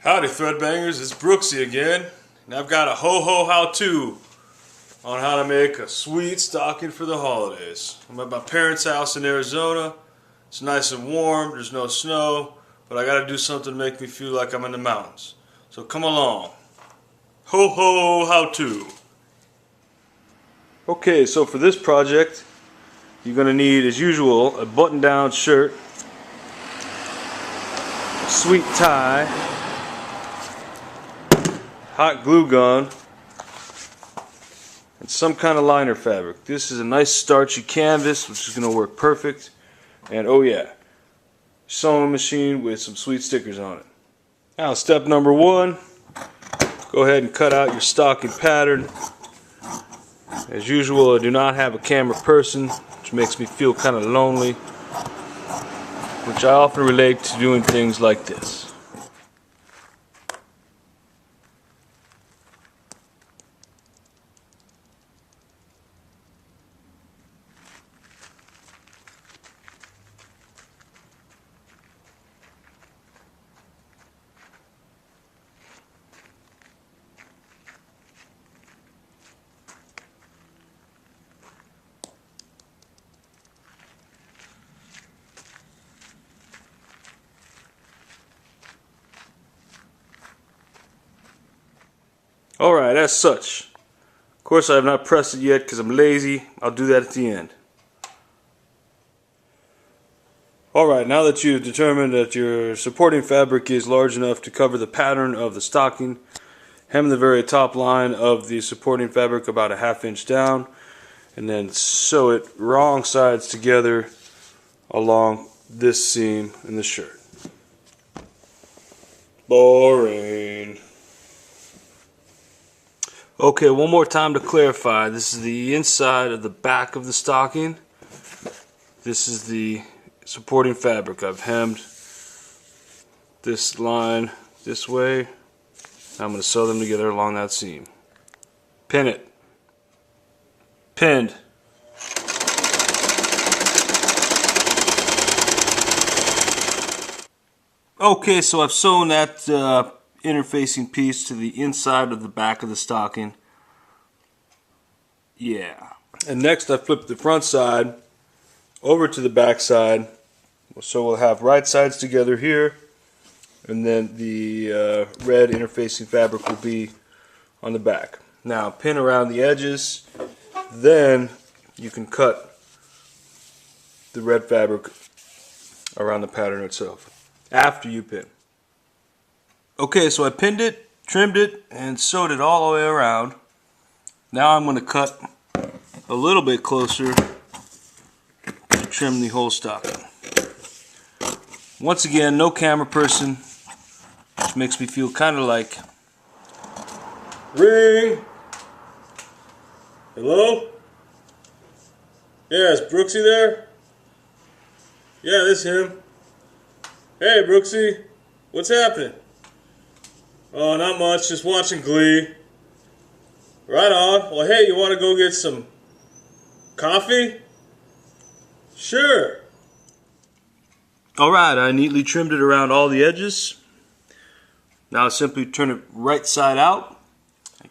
Howdy threadbangers, it's Brooksy again, and I've got a ho-ho how-to on how to make a sweet stocking for the holidays. I'm at my parents' house in Arizona. It's nice and warm, there's no snow, but I gotta do something to make me feel like I'm in the mountains. So come along. Ho-ho how-to. Okay, so for this project, you're gonna need, as usual, a button-down shirt, a sweet tie, hot glue gun, and some kind of liner fabric. This is a nice starchy canvas which is going to work perfect, and oh yeah, sewing machine with some sweet stickers on it. Now step number one, go ahead and cut out your stocking pattern. As usual, I do not have a camera person, which makes me feel kind of lonely, which I often relate to doing things like this. Alright, as such. Of course I have not pressed it yet because I'm lazy. I'll do that at the end. Alright, now that you've determined that your supporting fabric is large enough to cover the pattern of the stocking, hem the very top line of the supporting fabric about a ½ inch down, and then sew it wrong sides together along this seam in the shirt. Boring. Okay, one more time to clarify. This is the inside of the back of the stocking. This is the supporting fabric. I've hemmed this line this way. I'm going to sew them together along that seam. Pin it. Pinned. Okay, so I've sewn that interfacing piece to the inside of the back of the stocking. Yeah. And next I flip the front side over to the back side. So we'll have right sides together here, and then the red interfacing fabric will be on the back. Now pin around the edges, then you can cut the red fabric around the pattern itself after you pin. Okay, so I pinned it, trimmed it, and sewed it all the way around. Now I'm going to cut a little bit closer to trim the whole stocking. Once again, no camera person, which makes me feel kind of like... Ring! Hello? Yeah, is Brooksy there? Yeah, this is him. Hey, Brooksy, what's happening? Oh, not much, just watching Glee. Right on. Well, hey, you want to go get some coffee? Sure. Alright, I neatly trimmed it around all the edges. Now simply turn it right side out.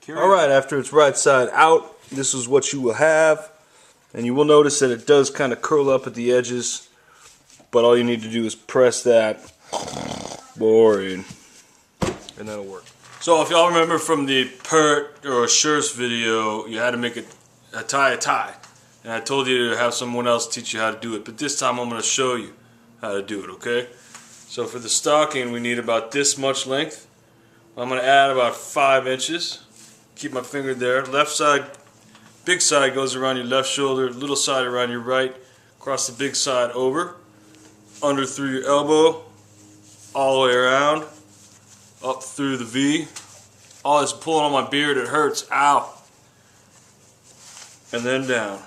Alright, after it's right side out, this is what you will have. And you will notice that it does kind of curl up at the edges. But all you need to do is press that. Boring. And that'll work. So if y'all remember from the Pert or Shirts video, you had to make a tie. And I told you to have someone else teach you how to do it. But this time I'm going to show you how to do it, okay? So for the stocking we need about this much length. I'm going to add about 5 inches. Keep my finger there. Left side, big side goes around your left shoulder, little side around your right, across the big side over, under through your elbow, all the way around, up through the V. Oh, it's pulling on my beard, it hurts, ow. And then down.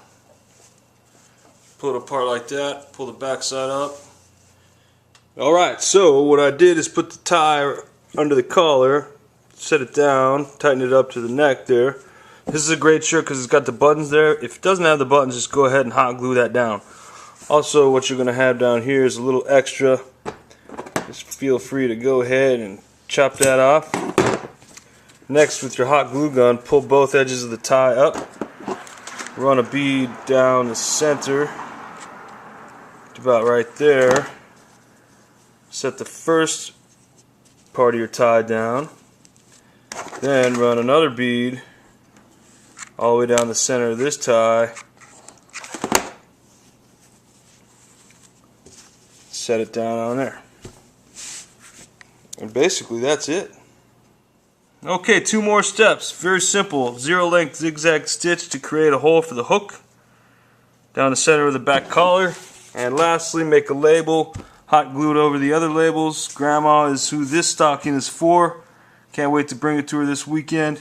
Pull it apart like that, pull the back side up. Alright, so what I did is put the tie under the collar, set it down, tighten it up to the neck there. This is a great shirt because it's got the buttons there. If it doesn't have the buttons, just go ahead and hot glue that down. Also, what you're going to have down here is a little extra. Just feel free to go ahead and chop that off. Next, with your hot glue gun, pull both edges of the tie up. Run a bead down the center, about right there. Set the first part of your tie down. Then run another bead all the way down the center of this tie. Set it down on there. And basically that's it. Okay, 2 more steps. Very simple. 0-length zigzag stitch to create a hole for the hook down the center of the back collar. And lastly, make a label, hot glued over the other labels. Grandma is who this stocking is for. Can't wait to bring it to her this weekend.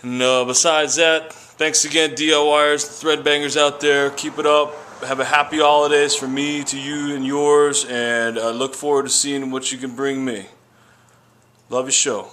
And besides that, thanks again, DIYers, thread bangers out there. Keep it up. Have a happy holidays from me to you and yours, and I look forward to seeing what you can bring me. Love your show.